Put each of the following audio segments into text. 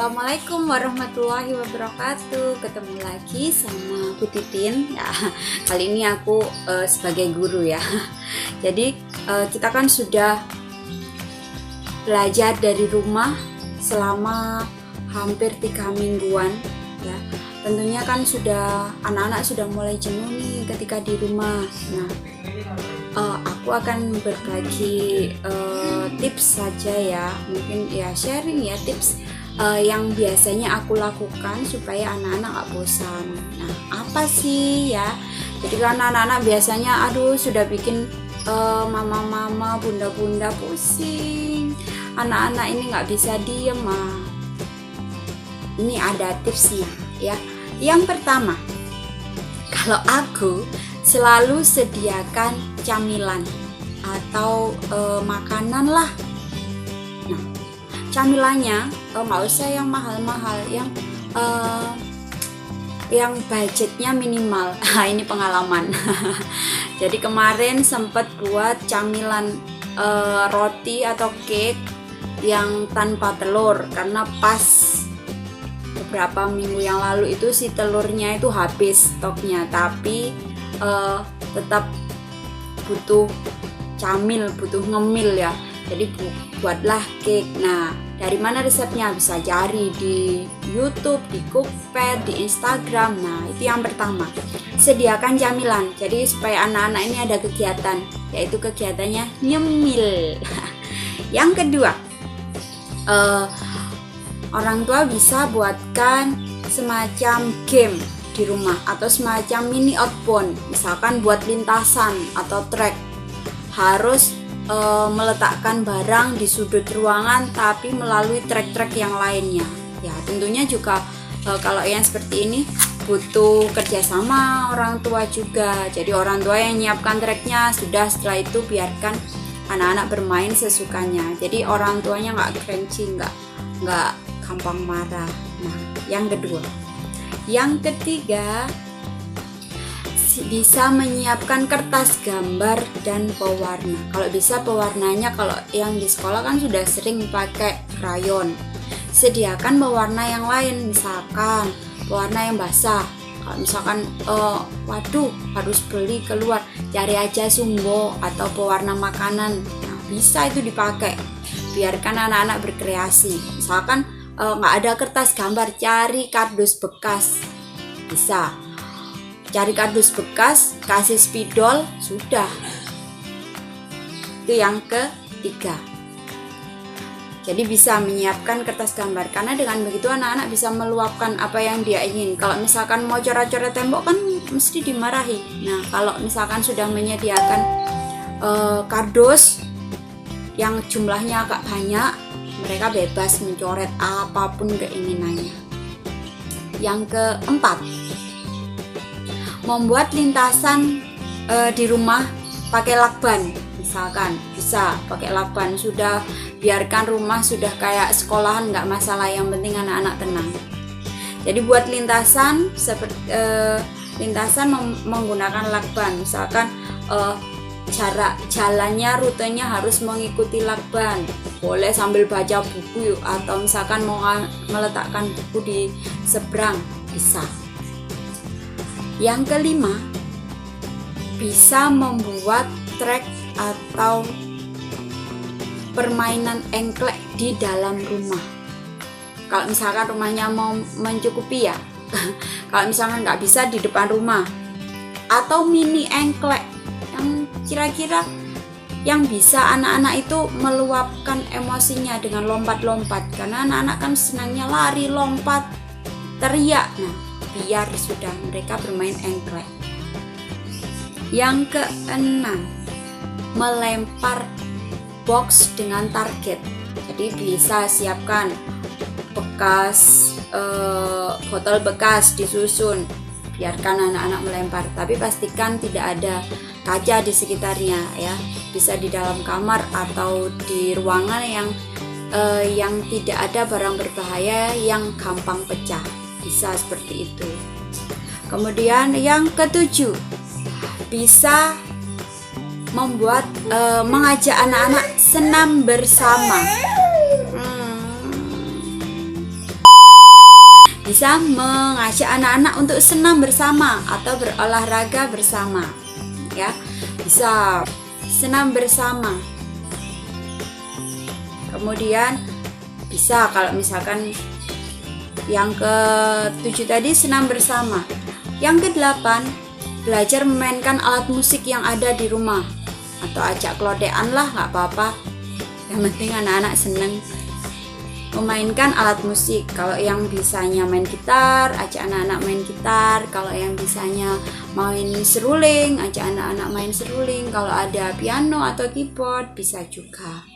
Assalamualaikum warahmatullahi wabarakatuh. Ketemu lagi sama Bu Titin ya. Kali ini aku sebagai guru ya. Jadi kita kan sudah belajar dari rumah selama hampir 3 mingguan ya. Tentunya kan anak-anak sudah mulai jenuh nih ketika di rumah. Nah, aku akan berbagi tips saja ya, mungkin ya sharing ya tips yang biasanya aku lakukan supaya anak-anak gak bosan. Nah, apa sih ya? Jadi kan anak-anak biasanya sudah bikin mama-mama, bunda-bunda pusing. Anak-anak ini gak bisa diem Ini ada tipsnya ya. Yang pertama, kalau aku selalu sediakan camilan atau makanan lah. Nah, camilannya nggak usah yang mahal-mahal, yang budgetnya minimal. Ini pengalaman. Jadi kemarin sempat buat camilan roti atau cake yang tanpa telur, karena pas beberapa minggu yang lalu itu si telurnya itu habis stoknya, tapi tetap butuh ngemil ya. Jadi buatlah cake. Nah, dari mana resepnya? Bisa cari di YouTube, di Cookpad, di Instagram. Nah, itu yang pertama. Sediakan camilan. Jadi supaya anak-anak ini ada kegiatan, yaitu kegiatannya nyemil. Yang kedua, orang tua bisa buatkan semacam game di rumah atau semacam mini outbound, misalkan buat lintasan atau trek. Harus meletakkan barang di sudut ruangan tapi melalui trek-trek yang lainnya ya. Tentunya juga kalau yang seperti ini butuh kerjasama orang tua juga. Jadi orang tua yang nyiapkan treknya, setelah itu biarkan anak-anak bermain sesukanya. Jadi orang tuanya nggak cranky, nggak gampang marah. Nah, yang kedua. Yang ketiga, bisa menyiapkan kertas gambar dan pewarna. Kalau bisa pewarnanya, kalau yang di sekolah kan sudah sering pakai krayon, sediakan pewarna yang lain, misalkan pewarna yang basah. Kalau misalkan harus beli keluar, cari aja Sumbo atau pewarna makanan. Nah, bisa itu dipakai. Biarkan anak-anak berkreasi. Misalkan nggak ada kertas gambar, cari kardus bekas. Bisa cari kardus bekas, kasih spidol, sudah. Itu yang ketiga. Jadi bisa menyiapkan kertas gambar, karena dengan begitu anak-anak bisa meluapkan apa yang dia ingin. Kalau misalkan mau coret-coret tembok kan mesti dimarahi. Nah, kalau misalkan sudah menyediakan kardus yang jumlahnya agak banyak, mereka bebas mencoret apapun keinginannya. Yang keempat, membuat lintasan di rumah pakai lakban. Misalkan bisa pakai lakban, sudah biarkan rumah sudah kayak sekolahan, nggak masalah, yang penting anak-anak tenang. Jadi buat lintasan seperti menggunakan lakban. Misalkan jarak jalannya, rutenya harus mengikuti lakban. Boleh sambil baca buku atau misalkan mau meletakkan buku di seberang, bisa. Yang kelima, bisa membuat trek atau permainan engklek di dalam rumah. Kalau misalkan rumahnya mau mencukupi ya. Kalau misalkan nggak bisa, di depan rumah. Atau mini engklek yang kira-kira yang bisa anak-anak itu meluapkan emosinya dengan lompat-lompat. Karena anak-anak kan senangnya lari, lompat, teriak. Nah, biar sudah mereka bermain engklek. Yang keenam, melempar box dengan target. Jadi bisa siapkan botol bekas disusun, biarkan anak-anak melempar, tapi pastikan tidak ada kaca di sekitarnya ya. Bisa di dalam kamar atau di ruangan yang tidak ada barang berbahaya yang gampang pecah. Bisa seperti itu. Kemudian yang ketujuh, bisa mengajak anak-anak senam bersama. bisa mengajak anak-anak untuk senam bersama atau berolahraga bersama, ya. Bisa senam bersama. Kemudian bisa kalau misalkan yang ke-7 tadi senam bersama. Yang ke-8, belajar memainkan alat musik yang ada di rumah atau ajak klotekan lah, nggak apa-apa. Yang penting anak-anak seneng memainkan alat musik. Kalau yang bisanya main gitar, ajak anak-anak main gitar. Kalau yang bisanya main seruling, ajak anak-anak main seruling. Kalau ada piano atau keyboard, bisa juga.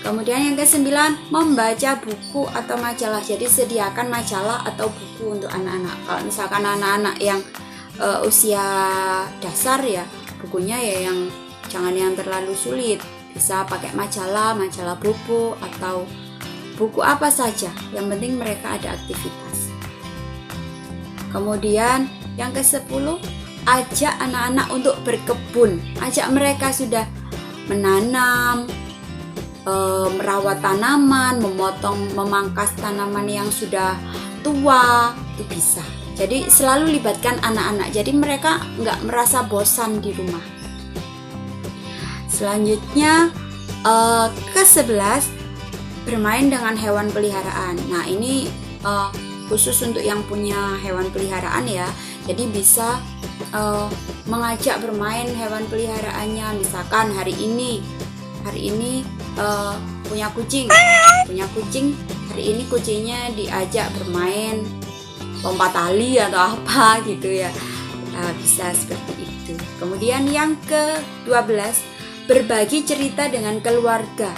Kemudian yang ke-9, membaca buku atau majalah. Jadi sediakan majalah atau buku untuk anak-anak. Kalau misalkan anak-anak yang usia dasar ya, bukunya ya yang jangan yang terlalu sulit. Bisa pakai majalah buku atau buku apa saja. Yang penting mereka ada aktivitas. Kemudian yang ke-10, ajak anak-anak untuk berkebun. Ajak mereka sudah menanam, merawat tanaman, memangkas tanaman yang sudah tua, itu bisa. Jadi selalu libatkan anak-anak, jadi mereka nggak merasa bosan di rumah. Selanjutnya ke-11, bermain dengan hewan peliharaan. Nah ini khusus untuk yang punya hewan peliharaan ya, jadi bisa mengajak bermain hewan peliharaannya. Misalkan hari ini punya kucing, hari ini kucingnya diajak bermain lompat tali atau apa gitu ya. Nah, bisa seperti itu. Kemudian yang ke-12, berbagi cerita dengan keluarga.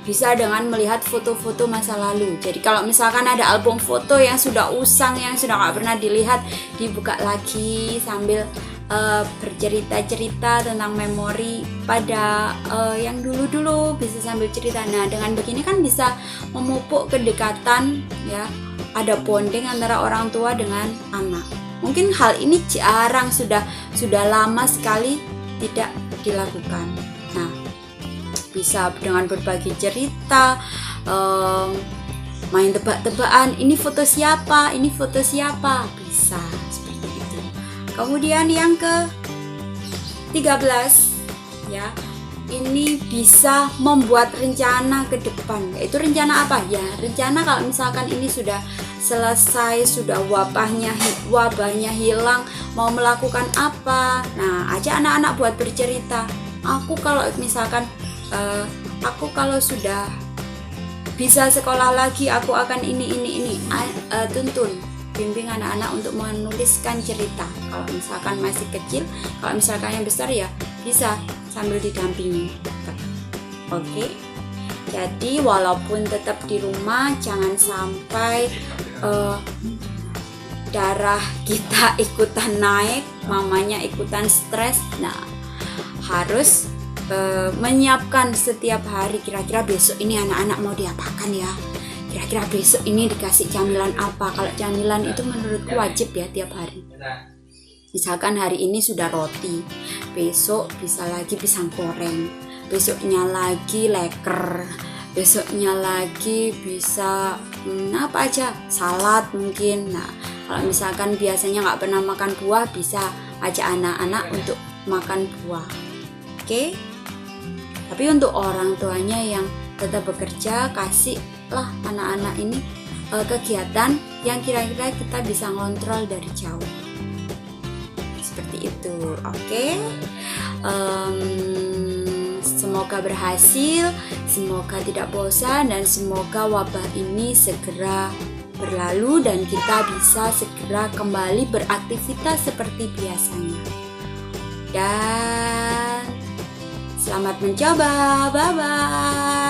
Bisa dengan melihat foto-foto masa lalu. Jadi kalau misalkan ada album foto yang sudah usang, yang sudah nggak pernah dilihat, dibuka lagi sambil bercerita-cerita tentang memori pada yang dulu-dulu, bisa sambil cerita. Nah dengan begini kan bisa memupuk kedekatan ya, ada bonding antara orang tua dengan anak. Mungkin hal ini jarang, sudah lama sekali tidak dilakukan. Nah bisa dengan berbagi cerita, main tebak-tebakan, ini foto siapa, bisa seperti itu. Kemudian yang ke-13 ya, ini bisa membuat rencana ke depan. Yaitu rencana apa? Ya rencana kalau misalkan ini sudah selesai, sudah wabahnya hilang, mau melakukan apa. Nah ajak anak-anak buat bercerita. Aku kalau sudah bisa sekolah lagi, aku akan ini. Tuntun, bimbing anak-anak untuk menuliskan cerita. Kalau misalkan masih kecil, kalau misalkan yang besar ya bisa sambil didampingi. Oke. Jadi walaupun tetap di rumah, jangan sampai darah kita ikutan naik, mamanya ikutan stres. Nah, harus menyiapkan setiap hari, kira-kira besok ini anak-anak mau diapakan ya, kira-kira besok ini dikasih camilan apa. Kalau camilan itu menurutku wajib ya tiap hari. Misalkan hari ini sudah roti, besok bisa lagi pisang goreng, besoknya lagi leker, besoknya lagi bisa apa aja, salad mungkin. Nah kalau misalkan biasanya nggak pernah makan buah, bisa ajak anak-anak untuk makan buah. Oke. Tapi untuk orang tuanya yang tetap bekerja, kasihlah anak-anak ini kegiatan yang kira-kira kita bisa ngontrol dari jauh. Seperti itu, oke? Semoga berhasil, semoga tidak bosan, dan semoga wabah ini segera berlalu dan kita bisa segera kembali beraktivitas seperti biasanya. Dan selamat mencoba, bye-bye.